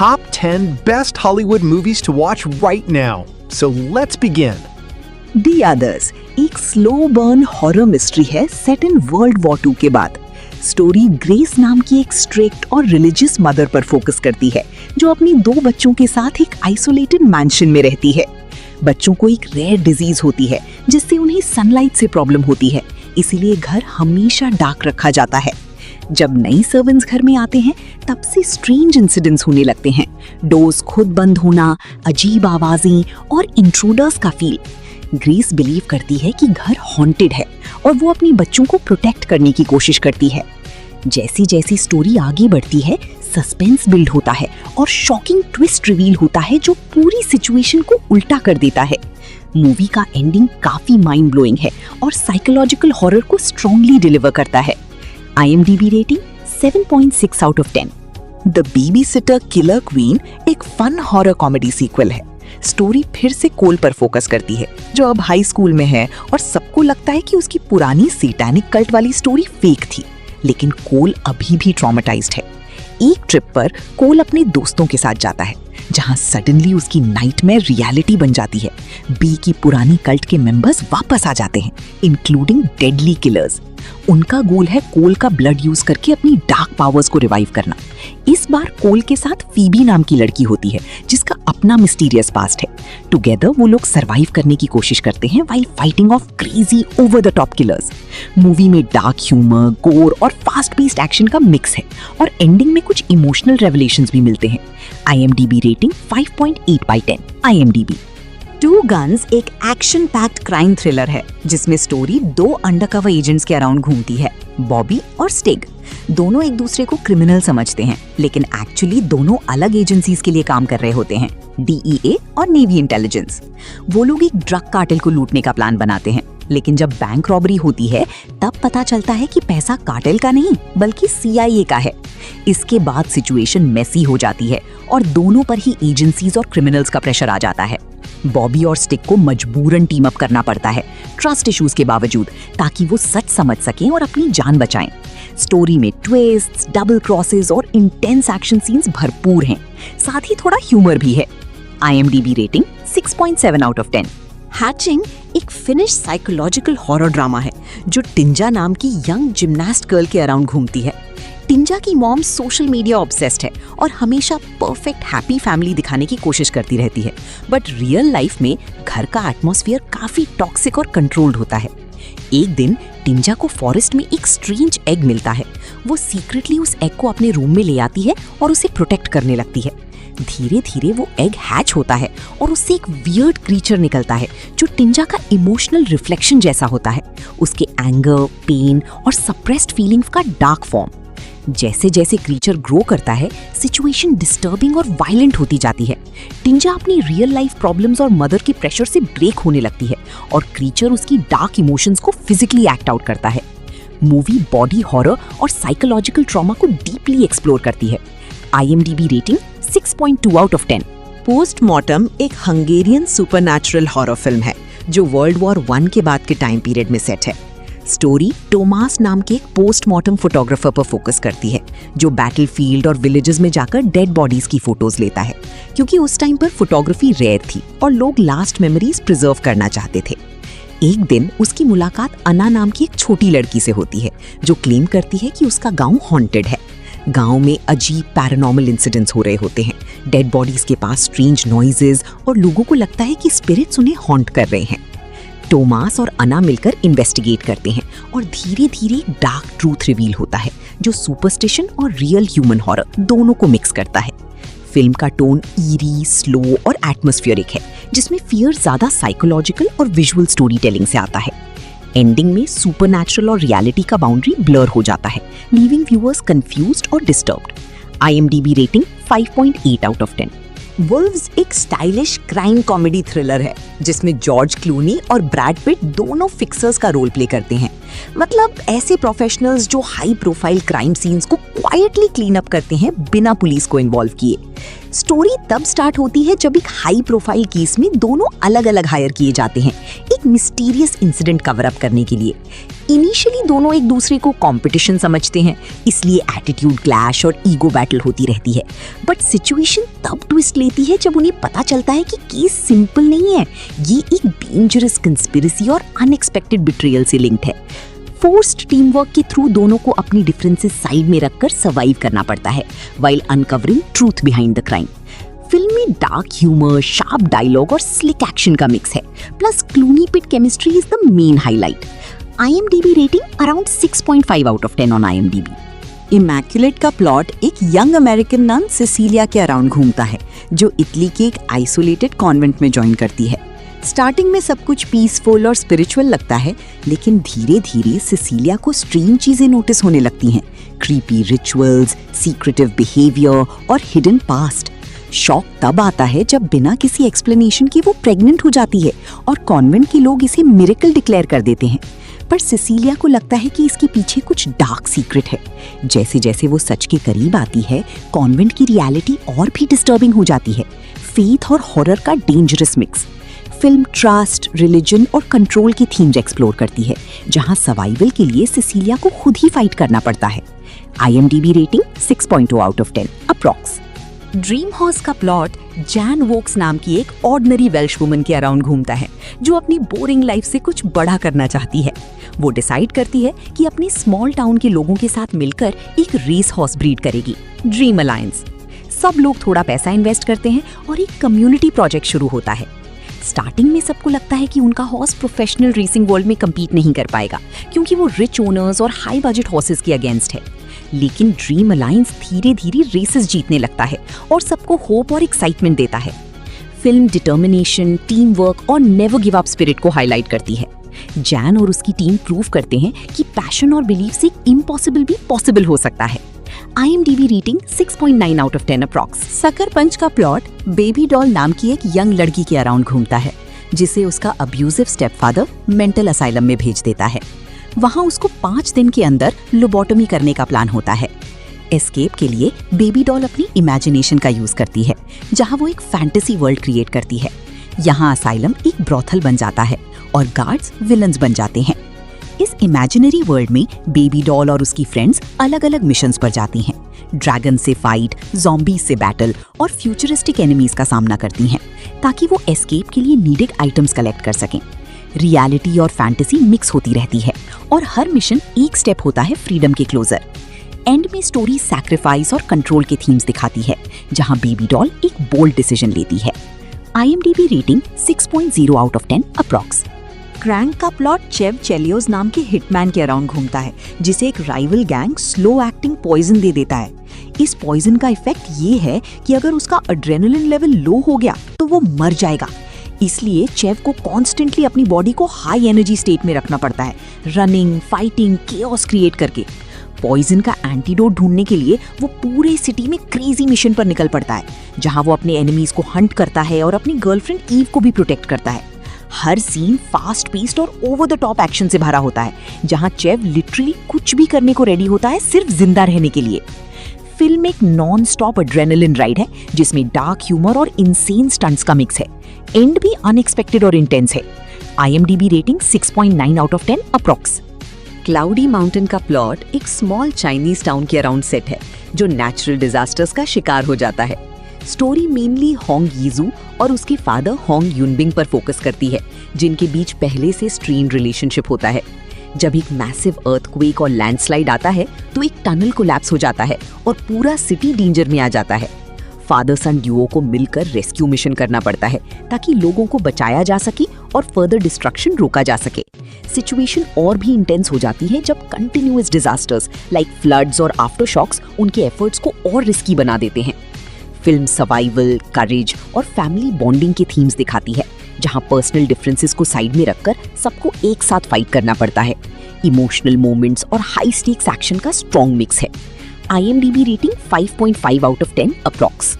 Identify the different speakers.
Speaker 1: top 10 best Hollywood movies to watch right now. So let's begin.
Speaker 2: The Others एक slow burn horror mystery है set in world war 2 के बाद। Story grace नाम की एक strict और रिलीजियस मदर पर फोकस करती है जो अपनी 2 बच्चों के साथ एक आइसोलेटेड मैंशन में रहती है। बच्चों को एक रेयर डिजीज होती है जिससे उन्हें सनलाइट से प्रॉब्लम होती है, इसीलिए घर हमेशा डार्क रखा जाता है। जब नई सर्वेंट्स घर में आते हैं तब से स्ट्रेंज इंसिडेंट्स होने लगते हैं। डोर्स खुद बंद होना, अजीब आवाजें और इंट्रूडर्स का फील। ग्रेस बिलीव करती है कि घर हॉन्टेड है और वो अपने बच्चों को प्रोटेक्ट करने की कोशिश करती है। जैसी जैसी स्टोरी आगे बढ़ती है सस्पेंस बिल्ड होता है और शॉकिंग ट्विस्ट रिवील होता है जो पूरी सिचुएशन को उल्टा कर देता है। मूवी का एंडिंग काफी माइंड ब्लोइंग है और साइकोलॉजिकल हॉरर को स्ट्रांगली डिलीवर करता है। IMDb rating 7.6 out of 10।
Speaker 3: The babysitter killer queen एक फन हॉरर कॉमेडी सीक्वल है। स्टोरी फिर से कोल पर फोकस करती है जो अब हाई स्कूल में है और सबको लगता है कि उसकी पुरानी सैटानिक कल्ट वाली स्टोरी फेक थी, लेकिन कोल अभी भी ट्रॉमेटाइज्ड है। एक ट्रिप पर कोल अपने दोस्तों के साथ जाता है जहां सडनली उसकी नाइटमेयर रियलिटी बन जाती है। बी की पुरानी कल्ट के मेंबर्स वापस आ जाते हैं, इंक्लूडिंग डेडली किलर्स। उनका गोल है कोल का ब्लड यूज करके अपनी डार्क पावर्स को रिवाइव करना। इस बार कोल के साथ फीबी नाम की लड़की होती है जिसका अपना मिस्टीरियस पास्ट है। टुगेदर वो लोग सरवाइव करने की कोशिश करते हैं while fighting of crazy over the top killers. Movie में डार्क ह्यूमर, गोर और फास्ट पेस्ड एक्शन का मिक्स है और एंडिंग में कुछ इमोशनल रेवलेशंस भी मिलते हैं। IMDb rating 5.8/10। IMDb।
Speaker 2: Two guns एक एक्शन पैक्ड क्राइम थ्रिलर है जिसमें स्टोरी 2 अंडरकवर एजेंट्स के अराउंड घूमती है, बॉबी और स्टिग। दोनों एक दूसरे को क्रिमिनल समझते हैं, लेकिन एक्चुअली दोनों अलग एजेंसीज के लिए काम कर रहे होते हैं, DEA और नेवी इंटेलिजेंस। वो लोग एक ड्रग कार्टेल को लूटने का प्लान बनाते हैं, लेकिन जब बैंक रॉबरी होती है तब पता चलता है कि पैसा कार्टेल का नहीं बल्कि CIA का है। इसके बाद सिचुएशन मेसी हो जाती है और दोनों पर ही एजेंसीज और क्रिमिनल्स का प्रेशर आ जाता है। बॉबी और स्टिक को मजबूरन टीम अप करना पड़ता है ट्रस्ट इश्यूज के बावजूद, ताकि वो सच समझ सकें और अपनी जान बचाएं। स्टोरी में ट्विस्ट्स, डबल क्रॉसेस और इंटेंस एक्शन सीन्स भरपूर हैं, साथ ही थोड़ा ह्यूमर भी है। IMDb rating 6.7 out of 10। Hatching एक फिनिश साइकोलॉजिकल हॉरर ड्रामा है जो टिंजा नाम की यंग जिमनास्ट गर्ल के अराउंड घूमती है। टिंजा की मॉम सोशल मीडिया ऑब्सेस्ड है और हमेशा परफेक्ट हैप्पी फैमिली दिखाने की कोशिश करती रहती है, बट रियल लाइफ में घर का एटमॉस्फेयर काफी टॉक्सिक और कंट्रोल्ड होता है। एक दिन टिंजा को फॉरेस्ट में एक स्ट्रेंज एग मिलता है। वो सीक्रेटली उस एग को अपने रूम में ले आती है और उसे प्रोटेक्ट करने लगती है। धीरे धीरे वो एग हैच होता है और उससे एक वियर्ड क्रीचर निकलता है जो टिंजा का इमोशनल रिफ्लेक्शन जैसा होता है, उसके एंगर, पेन और सप्रेस्ड फीलिंग्स का डार्क फॉर्म। जैसे जैसे क्रीचर ग्रो करता है सिचुएशन डिस्टर्बिंग और वायलेंट होती जाती है। टिंजा अपनी रियल लाइफ प्रॉब्लम्स और मदर के प्रेशर से ब्रेक होने लगती है और क्रीचर उसकी डार्क इमोशंस को फिजिकली एक्ट आउट करता है। मूवी बॉडी हॉरर और साइकोलॉजिकल ट्रॉमा को डीपली एक्सप्लोर करती है। IMDb rating 6.2 out of 10।
Speaker 3: Postmortem एक हंगेरियन सुपरनैचुरल हॉरर फिल्म है जो वर्ल्ड वॉर 1 के बाद के टाइम पीरियड में सेट है। स्टोरी टोमास नाम के एक पोस्टमार्टम फोटोग्राफर पर फोकस करती है जो बैटलफील्ड और विलेजेस में जाकर डेड बॉडीज की फोटोज लेता है, क्योंकि उस टाइम पर फोटोग्राफी रेयर थी और लोग लास्ट मेमोरीज प्रिजर्व करना चाहते थे। एक दिन उसकी मुलाकात अना नाम की एक छोटी लड़की से होती है जो क्लेम करती है कि उसका गांव हॉन्टेड है। गांव में अजीब पैरानॉर्मल इंसिडेंट्स हो रहे होते हैं, डेड बॉडीज के पास स्ट्रेंज नॉइजेस और लोगों को लगता है कि स्पिरिट्स उन्हें हॉन्ट कर रहे हैं। टोमास और अना मिलकर इन्वेस्टिगेट करते हैं और धीरे धीरे डार्क ट्रूथ रिवील होता है जो सुपरस्टिशन और रियल ह्यूमन हॉरर दोनों को मिक्स करता है। फिल्म का टोन ईरी, स्लो और एटमॉस्फेरिक है जिसमें फियर ज्यादा साइकोलॉजिकल और विजुअल स्टोरी टेलिंग से आता है। एंडिंग में सुपरनैचुरल और रियलिटी का बाउंड्री ब्लर हो जाता है, लीविंग व्यूअर्स कंफ्यूज्ड और disturbed. IMDb rating 5.8 out of 10।
Speaker 2: Wolves एक स्टाइलिश क्राइम कॉमेडी थ्रिलर है जिसमें जॉर्ज क्लूनी और ब्रैड पिट दोनों फिक्सर्स का रोल प्ले करते हैं। मतलब ऐसे प्रोफेशनल्स जो हाई प्रोफाइल क्राइम सीन्स को क्वाइटली क्लीन अप करते हैं बिना पुलिस को इन्वॉल्व किए। स्टोरी तब स्टार्ट होती है जब एक हाई प्रोफाइल केस में दोनों अलग अलग हायर किए जाते हैं एक मिस्टीरियस इंसिडेंट कवर अप करने के लिए। इनिशियली दोनों एक दूसरे को कंपटीशन समझते हैं, इसलिए एटीट्यूड क्लैश और ईगो बैटल होती रहती है। बट सिचुएशन तब ट्विस्ट लेती है जब उन्हें पता चलता है कि केस सिंपल नहीं है, ये एक डेंजरस कंस्पिरेसी और अनएक्सपेक्टेड बिट्रियल से लिंक्ड है। फोर्स्ड टीम वर्क के थ्रू दोनों को अपनी डिफरेंसेस साइड में रखकर सर्वाइव करना पड़ता है while uncovering truth behind the crime. Film में डार्क ह्यूमर, शार्प डायलॉग और स्लिक एक्शन का मिक्स है, plus Clooney Pitt chemistry is the main highlight. IMDb rating around 6.5 out of 10 on IMDb। Immaculate का plot एक young American nun Cecilia के around घूमता है जो इटली के एक आइसोलेटेड कॉन्वेंट में ज्वाइन करती है। स्टार्टिंग में सब कुछ पीसफुल और स्पिरिचुअल लगता है, लेकिन धीरे धीरे सिसिलिया को स्ट्रेंज चीजें नोटिस होने लगती हैं, क्रीपी रिचुअल्स, सीक्रेटिव बिहेवियर और हिडन पास्ट। शॉक तब आता है जब बिना किसी एक्सप्लेनेशन के वो प्रेग्नेंट हो जाती है और कॉन्वेंट के लोग इसे मिरेकल डिक्लेयर कर देते हैं। पर सिसिलिया को लगता है कि इसके पीछे कुछ डार्क सीक्रेट है। जैसे जैसे वो सच के करीब आती है, कॉन्वेंट की रियलिटी और भी डिस्टर्बिंग हो जाती है। फेथ और हॉरर का dangerous mix. Film trust, religion और कंट्रोल की थीम्स एक्सप्लोर करती है, जहां सर्वाइवल के लिए सिसिलिया को खुद ही फाइट करना पड़ता है। IMDb rating 6.2 out of 10 approx. Dream house का प्लॉट जैन वोक्स नाम की एक ऑर्डिनरी वेल्श वुमन के अराउंड घूमता है जो अपनी बोरिंग लाइफ से कुछ बड़ा करना चाहती है। वो डिसाइड करती है कि अपने स्मॉल टाउन के लोगों के साथ मिलकर एक रेस हॉर्स ब्रीड करेगी, ड्रीम अलायंस। सब लोग थोड़ा पैसा इन्वेस्ट करते हैं और एक कम्युनिटी प्रोजेक्ट शुरू होता है। स्टार्टिंग में सबको लगता है कि उनका हॉर्स प्रोफेशनल रेसिंग वर्ल्ड में कम्पीट नहीं कर पाएगा क्योंकि वो रिच ओनर्स और हाई बजट हॉर्सेस के अगेंस्ट है। लेकिन ड्रीम अलायंस धीरे धीरे रेसेस जीतने लगता है और सबको होप और एक्साइटमेंट देता है। फिल्म डिटर्मिनेशन, टीम वर्क और नेवर गिव अप स्पिरिट को हाईलाइट करती है। जैन और उसकी टीम प्रूव करते हैं कि पैशन और बिलीफ से इम्पॉसिबल भी पॉसिबल हो सकता है। IMDb rating 6.9 out of 10 approx. Sucker Punch का प्लॉट बेबी डॉल नाम की एक यंग लड़की के अराउंड घूमता है जिसे उसका अब्यूजिव स्टेपफादर मेंटल असाइलम में भेज देता है। वहां उसको 5 दिन के अंदर लोबोटमी करने का प्लान होता है। एस्केप के लिए बेबी डॉल अपनी इमेजिनेशन का यूज करती है, जहां वो एक फैंटेसी वर्ल्ड क्रिएट करती है। यहाँ असाइलम एक ब्रोथल बन जाता है और गार्ड्स विलन्स बन जाते हैं। इस इमेजिनरी वर्ल्ड में बेबी डॉल और उसकी फ्रेंड्स अलग अलग मिशंस पर जाती हैं। ड्रैगन से फाइट, ज़ॉम्बी से बैटल और फ्यूचरिस्टिक एनिमीज का सामना करती हैं ताकि वो एस्केप के लिए नीडेड आइटम्स कलेक्ट कर सकें। रियलिटी और फैंटेसी मिक्स होती रहती है और हर मिशन एक स्टेप होता है फ्रीडम के क्लोजर। एंड में स्टोरी सैक्रिफाइस और कंट्रोल के थीम्स दिखाती है, जहां बेबी डॉल एक बोल्ड डिसीजन लेती है। IMDb rating 6.0 out of 10 approx. Crank का प्लॉट चेव चेलियोस नाम के हिटमैन के अराउंड घूमता है जिसे एक rival gang slow acting poison दे देता है। इस पॉइजन का इफेक्ट ये है कि अगर उसका एड्रेनलिन लेवल लो हो गया तो वो मर जाएगा। इसलिए चेव को कॉन्स्टेंटली अपनी बॉडी को हाई एनर्जी स्टेट में रखना पड़ता है, रनिंग, फाइटिंग, केओस क्रिएट करके। पॉइजन का एंटीडोट ढूंढने के लिए वो पूरे सिटी में क्रेजी मिशन पर निकल पड़ता है, जहां वो अपने एनिमीज को हंट करता है और अपनी गर्लफ्रेंड ईव को भी प्रोटेक्ट करता है। हर सीन फास्ट पेस्ड और ओवर द टॉप एक्शन से भरा होता है, जहां चेव लिटरली कुछ भी करने को रेडी होता है सिर्फ जिंदा रहने के लिए। फिल्म एक नॉन स्टॉप एड्रेनलिन राइड है जिसमें डार्क ह्यूमर और इनसेन स्टंट्स का मिक्स है। एंड भी अनएक्सपेक्टेड और इंटेंस है। IMDb rating 6.9 out of 10 approx. Cloudy mountain का प्लॉट एक स्मॉल चाइनीज टाउन के अराउंड सेट है जो नेचुरल डिजास्टर्स का शिकार हो जाता है। स्टोरी मेनली होंग यीजू और उसके फादर होंग यूनबिंग पर फोकस करती है, जिनके बीच पहले से स्ट्रेन्ड रिलेशनशिप होता है। जब एक मैसिव अर्थक्वेक और लैंडस्लाइड आता है तो एक टनल कोलैप्स हो जाता है और पूरा सिटी डेंजर में आ जाता है। फादर सन ड्यूओ को मिलकर रेस्क्यू मिशन करना पड़ता है ताकि लोगों को बचाया जा सके और फर्दर डिस्ट्रक्शन रोका जा सके। सिचुएशन और भी इंटेंस हो जाती है जब कंटिन्यूअस डिजास्टर्स लाइक फ्लड्स और आफ्टरशॉक्स उनके एफर्ट्स को और रिस्की बना देते हैं। फिल्म सर्वाइवल, करेज और फैमिली बॉन्डिंग के थीम्स दिखाती है, जहां पर्सनल डिफरेंसेस को साइड में रखकर सबको एक साथ फाइट करना पड़ता है। इमोशनल मोमेंट्स और हाई स्टेक्स एक्शन का स्ट्रॉन्ग मिक्स है। IMDb rating 5.5 out of 10 approx.